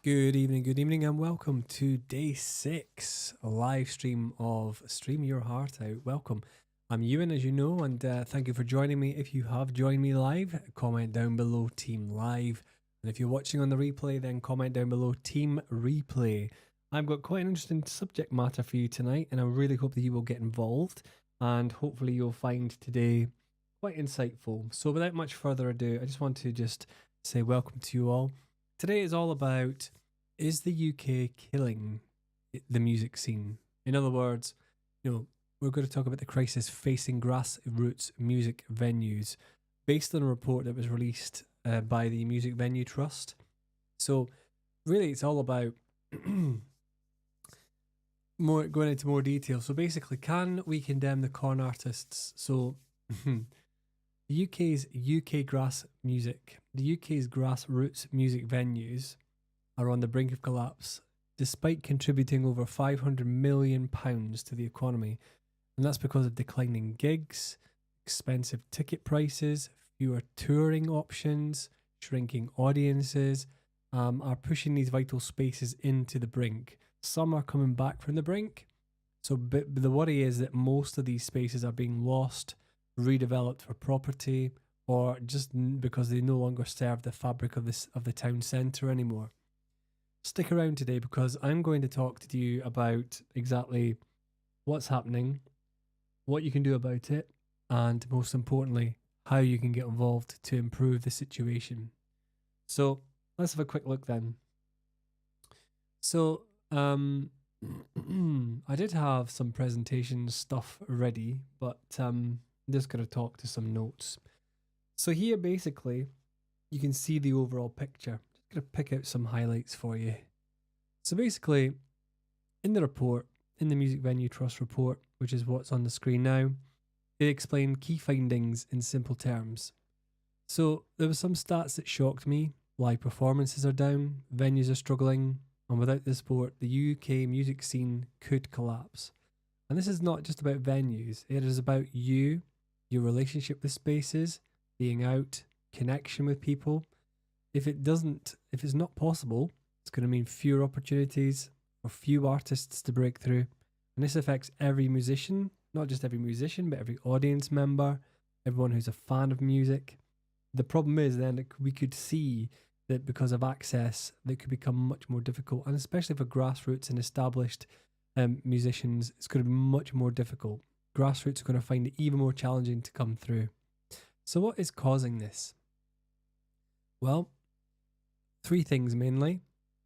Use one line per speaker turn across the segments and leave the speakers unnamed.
Good evening, and welcome to day 6, a live stream of Stream Your Heart Out. Welcome. I'm Ewan, as you know, and thank you for joining me. If you have joined me live, comment down below Team Live. And if you're watching on the replay, then comment down below Team Replay. I've got quite an interesting subject matter for you tonight, and I really hope that you will get involved, and hopefully you'll find today quite insightful. So without much further ado, I just want to say welcome to you all. Today is all about, is the UK killing the music scene? In other words, we're going to talk about the crisis facing grassroots music venues based on a report that was released by the Music Venue Trust. So really it's all about going into more detail. So basically, can we condemn the con artists? So the UK's grassroots music venues are on the brink of collapse, despite contributing over £500 million to the economy. And that's because of declining gigs, expensive ticket prices, fewer touring options, shrinking audiences, are pushing these vital spaces into the brink. Some are coming back from the brink. But the worry is that most of these spaces are being lost, redeveloped for property, or just because they no longer serve the fabric of the town centre anymore. Stick around today because I'm going to talk to you about exactly what's happening, what you can do about it, and most importantly, how you can get involved to improve the situation. So let's have a quick look then. So I did have some presentation stuff ready, but I'm just going to talk to some notes. So here basically you can see the overall picture. Just going to pick out some highlights for you. So basically in the report, in the Music Venue Trust report, which is what's on the screen now, they explain key findings in simple terms. So there were some stats that shocked me. Live performances are down, venues are struggling, and without the support, the UK music scene could collapse. And this is not just about venues, it is about you, your relationship with spaces, being out, connection with people. If it's not possible, it's going to mean fewer opportunities for few artists to break through. And this affects every musician, not just every musician, but every audience member, everyone who's a fan of music. The problem is then that we could see that because of access, that could become much more difficult. And especially for grassroots and established musicians, it's going to be much more difficult. Grassroots are going to find it even more challenging to come through. So what is causing this? Well, 3 things mainly.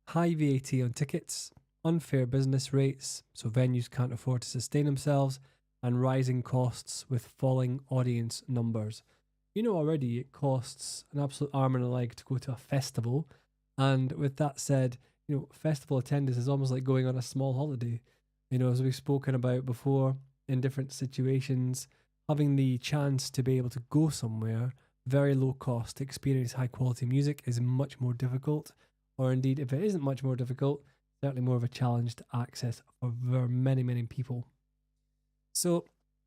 High VAT on tickets, unfair business rates, so venues can't afford to sustain themselves, and rising costs with falling audience numbers. You know already it costs an absolute arm and a leg to go to a festival, and with that said, festival attendance is almost like going on a small holiday. As we've spoken about before in different situations, having the chance to be able to go somewhere, very low cost, to experience high quality music is much more difficult, or indeed if it isn't much more difficult, certainly more of a challenge to access for many, many people. So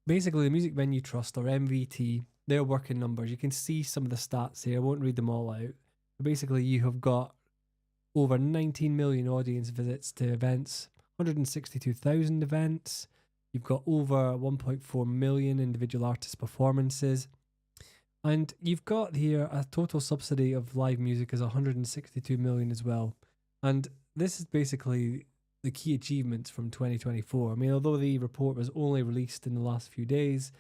basically the Music Venue Trust, or MVT, their working numbers, you can see some of the stats here, I won't read them all out, but basically you have got over 19 million audience visits to events, 162,000 events, you've got over 1.4 million individual artist performances, and you've got here a total subsidy of live music is 162 million as well. And this is basically the key achievements from 2024. I mean, although the report was only released in the last few days,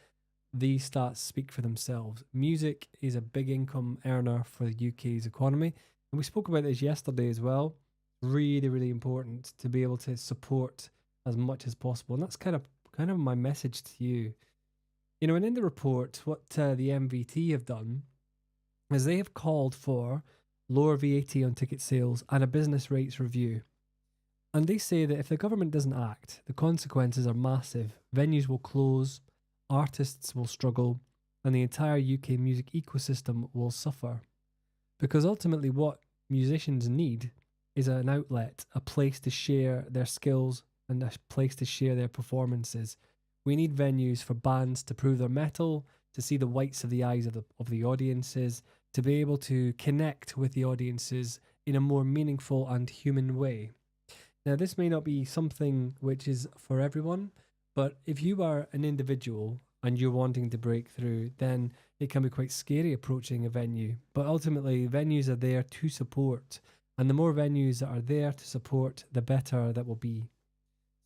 these stats speak for themselves. Music is a big income earner for the UK's economy. And we spoke about this yesterday as well. Really, really important to be able to support as much as possible. And that's kind of my message to you. And in the report, what the MVT have done is they have called for lower VAT on ticket sales and a business rates review. And they say that if the government doesn't act, the consequences are massive. Venues will close, artists will struggle, and the entire UK music ecosystem will suffer. Because ultimately what musicians need is an outlet, a place to share their skills and a place to share their performances. We need venues for bands to prove their mettle, to see the whites of the eyes of the audiences, to be able to connect with the audiences in a more meaningful and human way. Now, this may not be something which is for everyone, but if you are an individual and you're wanting to break through, then it can be quite scary approaching a venue. But ultimately, venues are there to support, and the more venues that are there to support, the better that will be.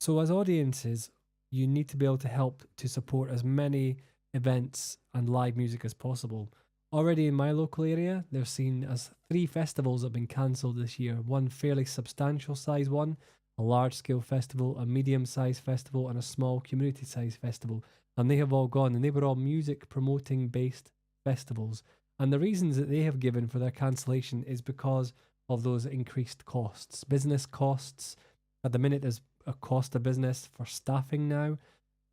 So, as audiences, you need to be able to help to support as many events and live music as possible. Already in my local area, they're seen as 3 festivals that have been cancelled this year. One fairly substantial size one, a large scale festival, a medium sized festival, and a small community sized festival. And they have all gone, and they were all music promoting based festivals. And the reasons that they have given for their cancellation is because of those increased costs. Business costs. At the minute, there's a cost of business for staffing now.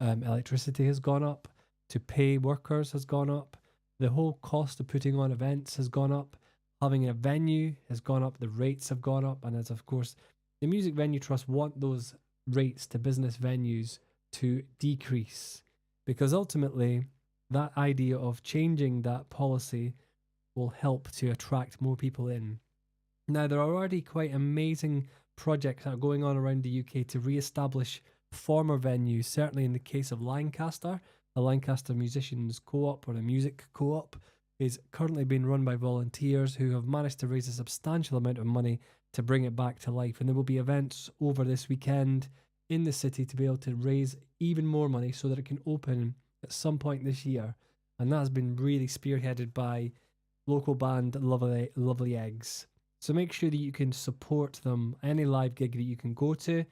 Electricity has gone up. To pay workers has gone up. The whole cost of putting on events has gone up. Having a venue has gone up. The rates have gone up. And as of course, the Music Venue Trust want those rates to business venues to decrease, because ultimately that idea of changing that policy will help to attract more people in. Now, there are already quite amazing projects that are going on around the UK to re-establish former venues. Certainly in the case of Lancaster, the Lancaster Musicians Co-op, or the Music Co-op, is currently being run by volunteers who have managed to raise a substantial amount of money to bring it back to life. And there will be events over this weekend in the city to be able to raise even more money so that it can open at some point this year. And that has been really spearheaded by local band Lovely Eggs. So make sure that you can support them. Any live gig that you can go to,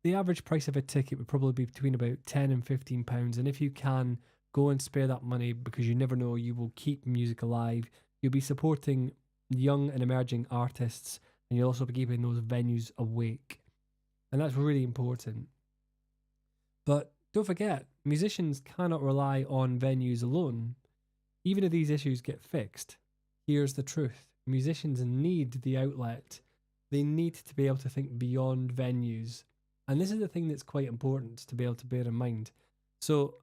the average price of a ticket would probably be between about £10 and £15. And if you can, go and spare that money, because you never know, you will keep music alive. You'll be supporting young and emerging artists, and you'll also be keeping those venues awake. And that's really important. But don't forget, musicians cannot rely on venues alone. Even if these issues get fixed, here's the truth. Musicians need the outlet. They need to be able to think beyond venues. And this is the thing that's quite important to be able to bear in mind. So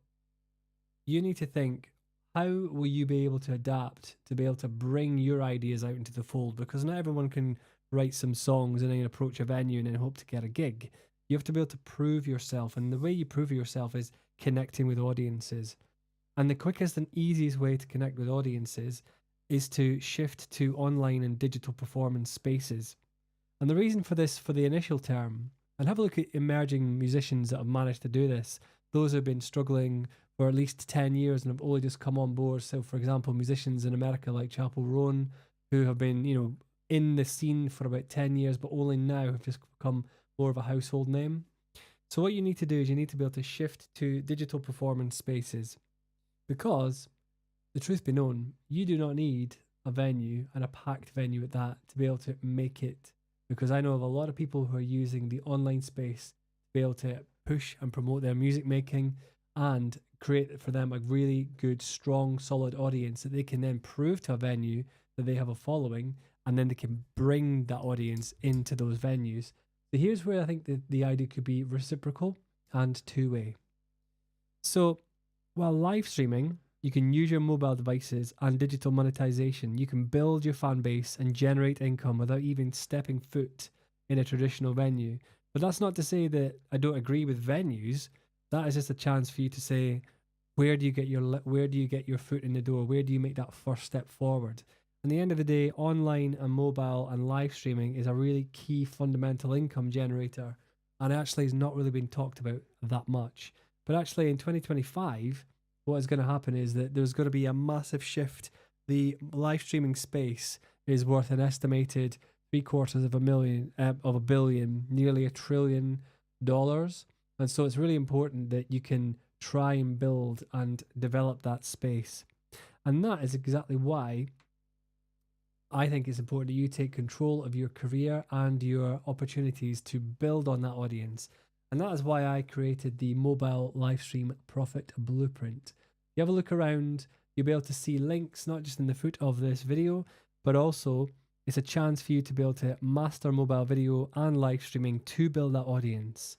you need to think, how will you be able to adapt to be able to bring your ideas out into the fold? Because not everyone can write some songs and then approach a venue and then hope to get a gig. You have to be able to prove yourself. And the way you prove yourself is connecting with audiences. And the quickest and easiest way to connect with audiences is to shift to online and digital performance spaces. And the reason for this, for the initial term, and have a look at emerging musicians that have managed to do this, those who have been struggling for at least 10 years and have only just come on board. So, for example, musicians in America like Chapel Roan, who have been, in the scene for about 10 years, but only now have just become more of a household name. So what you need to do is you need to be able to shift to digital performance spaces, because the truth be known, you do not need a venue, and a packed venue at that, to be able to make it. Because I know of a lot of people who are using the online space to be able to push and promote their music making and create for them a really good, strong, solid audience that they can then prove to a venue that they have a following, and then they can bring that audience into those venues. So here's where I think the idea could be reciprocal and two-way. So while live streaming, you can use your mobile devices and digital monetization. You can build your fan base and generate income without even stepping foot in a traditional venue. But that's not to say that I don't agree with venues. That is just a chance for you to say, where do you get your foot in the door? Where do you make that first step forward? At the end of the day, online and mobile and live streaming is a really key fundamental income generator, and actually is not really being talked about that much. But actually in 2025, what is going to happen is that there's going to be a massive shift. The live streaming space is worth an estimated $750 billion, nearly $1 trillion. And so it's really important that you can try and build and develop that space. And that is exactly why I think it's important that you take control of your career and your opportunities to build on that audience. And that is why I created the mobile live stream profit blueprint. You have a look around, you'll be able to see links, not just in the foot of this video, but also it's a chance for you to be able to master mobile video and live streaming to build that audience.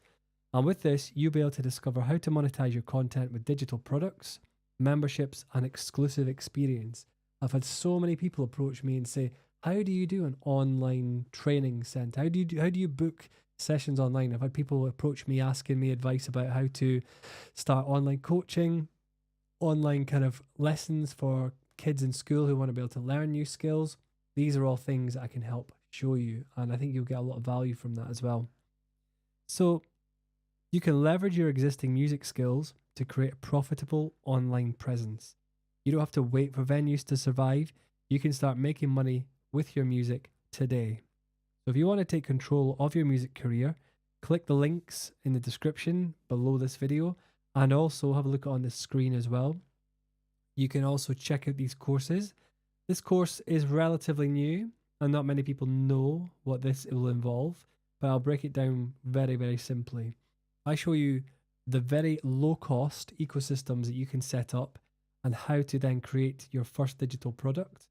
And with this, you'll be able to discover how to monetize your content with digital products, memberships, and exclusive experience. I've had so many people approach me and say, how do you do an online training center? How do you book sessions online? I've had people approach me asking me advice about how to start online coaching, online kind of lessons for kids in school who want to be able to learn new skills. These are all things I can help show you, and I think you'll get a lot of value from that as well. So you can leverage your existing music skills to create a profitable online presence. You don't have to wait for venues to survive. You can start making money with your music today. So if you want to take control of your music career, click the links in the description below this video, and also have a look on the screen as well. You can also check out these courses. This course is relatively new and not many people know what this will involve, but I'll break it down very, very simply. I show you the very low cost ecosystems that you can set up and how to then create your first digital product.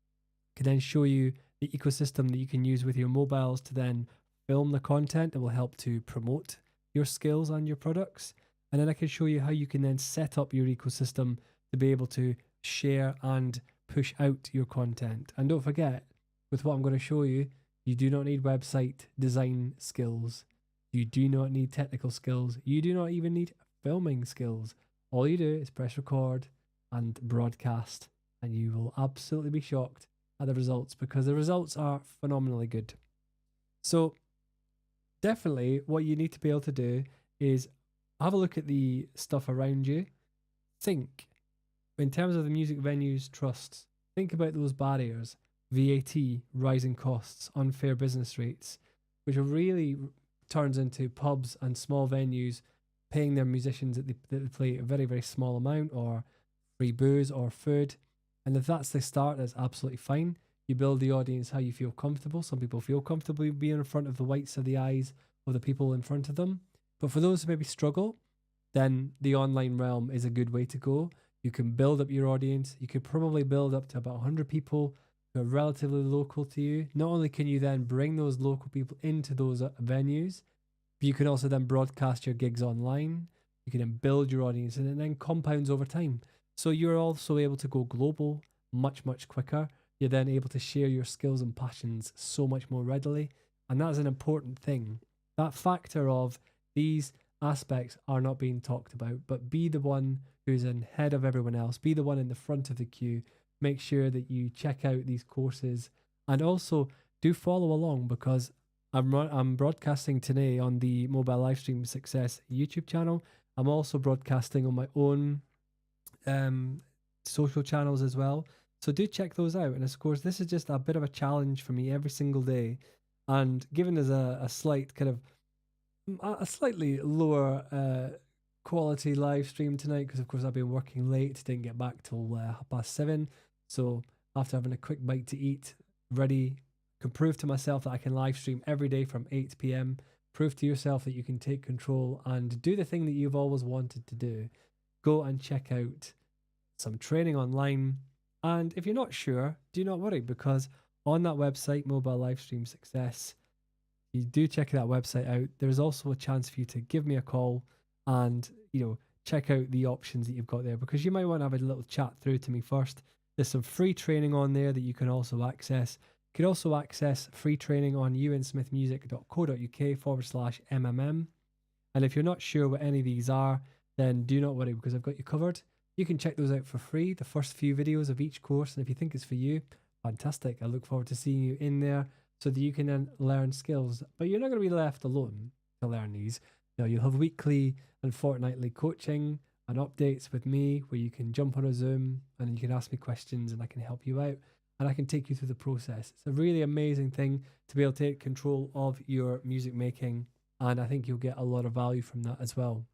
I can then show you the ecosystem that you can use with your mobiles to then film the content that will help to promote your skills and your products. And then I can show you how you can then set up your ecosystem to be able to share and push out your content. And don't forget, with what I'm going to show you, you do not need website design skills. You do not need technical skills. You do not even need filming skills. All you do is press record and broadcast, and you will absolutely be shocked at the results, because the results are phenomenally good. So definitely what you need to be able to do is have a look at the stuff around you. Think in terms of the music venues trusts. Think about those barriers: VAT, rising costs, unfair business rates, which really turns into pubs and small venues paying their musicians that they play a very, very small amount, or free booze or food. And if that's the start, that's absolutely fine. You build the audience how you feel comfortable. Some people feel comfortable being in front of the whites of the eyes of the people in front of them. But for those who maybe struggle, then the online realm is a good way to go. You can build up your audience. You could probably build up to about 100 people who are relatively local to you. Not only can you then bring those local people into those venues, but you can also then broadcast your gigs online. You can then build your audience, and it then compounds over time. So you're also able to go global much, much quicker. You're then able to share your skills and passions so much more readily. And that's an important thing. That factor of these aspects are not being talked about, but be the one who's ahead of everyone else. Be the one in the front of the queue. Make sure that you check out these courses, and also do follow along, because I'm broadcasting today on the Mobile Livestream Success YouTube channel. I'm also broadcasting on my own social channels as well. So do check those out. And of course, this is just a bit of a challenge for me every single day. And given as a slight kind of a slightly lower quality live stream tonight, because of course I've been working late, didn't get back till 7:30. So after having a quick bite to eat, ready, can prove to myself that I can live stream every day from 8 p.m. Prove to yourself that you can take control and do the thing that you've always wanted to do. Go and check out some training online. And if you're not sure, do not worry, because on that website, Mobile Livestream Success, you do check that website out. There's also a chance for you to give me a call and, check out the options that you've got there, because you might want to have a little chat through to me first. There's some free training on there that you can also access. You can also access free training on ewansmithmusic.co.uk/MMM. And if you're not sure what any of these are, then do not worry, because I've got you covered. You can check those out for free, the first few videos of each course. And if you think it's for you, fantastic. I look forward to seeing you in there so that you can then learn skills. But you're not going to be left alone to learn these. You'll have weekly and fortnightly coaching and updates with me, where you can jump on a Zoom and you can ask me questions and I can help you out and I can take you through the process. It's a really amazing thing to be able to take control of your music making, and I think you'll get a lot of value from that as well.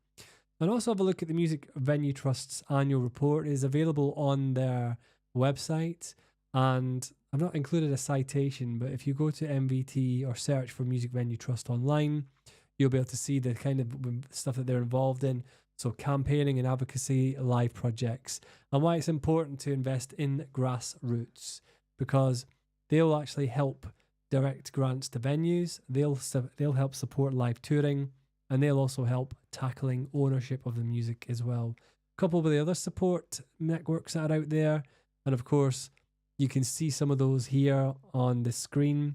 And also have a look at the Music Venue Trust's annual report. It is available on their website, and I've not included a citation, but if you go to MVT or search for Music Venue Trust online, you'll be able to see the kind of stuff that they're involved in. So campaigning and advocacy, live projects, and why it's important to invest in grassroots, because they'll actually help direct grants to venues. They'll help support live touring, and they'll also help tackling ownership of the music as well, coupled with the other support networks that are out there. And of course, You can see some of those here on the screen,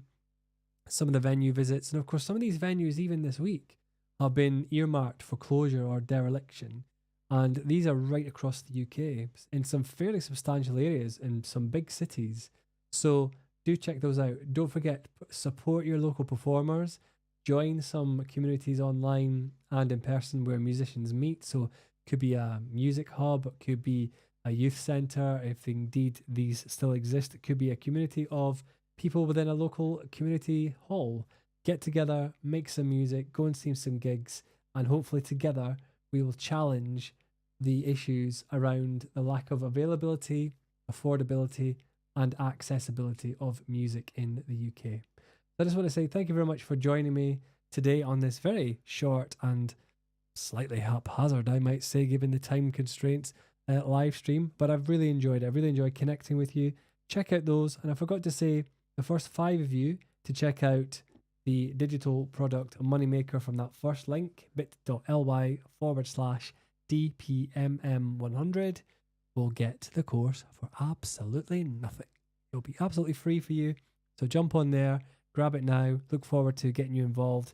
some of the venue visits. And of course, some of these venues, even this week, have been earmarked for closure or dereliction. And these are right across the UK in some fairly substantial areas in some big cities. So do check those out. Don't forget, support your local performers. Join some communities online and in person where musicians meet. So it could be a music hub, it could be a youth centre, if indeed these still exist. It could be a community of people within a local community hall. Get together, make some music, go and see some gigs, and hopefully together we will challenge the issues around the lack of availability, affordability, and accessibility of music in the UK. So I just want to say thank you very much for joining me today on this very short and slightly haphazard, I might say, given the time constraints, live stream. But I've really enjoyed it. I really enjoyed connecting with you. Check out those. And I forgot to say, the first 5 of you to check out the digital product moneymaker from that first link, bit.ly/DPMM100, will get the course for absolutely nothing. It'll be absolutely free for you. So jump on there, grab it now. Look forward to getting you involved,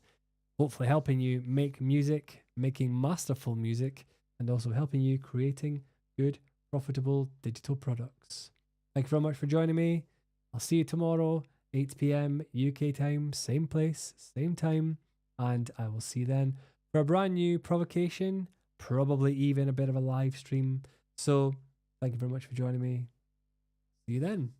hopefully helping you make music, making masterful music, and also helping you creating good, profitable digital products. Thank you very much for joining me. I'll see you tomorrow, 8 p.m. UK time, same place, same time, and I will see you then for a brand new provocation, probably even a bit of a live stream. So thank you very much for joining me. See you then.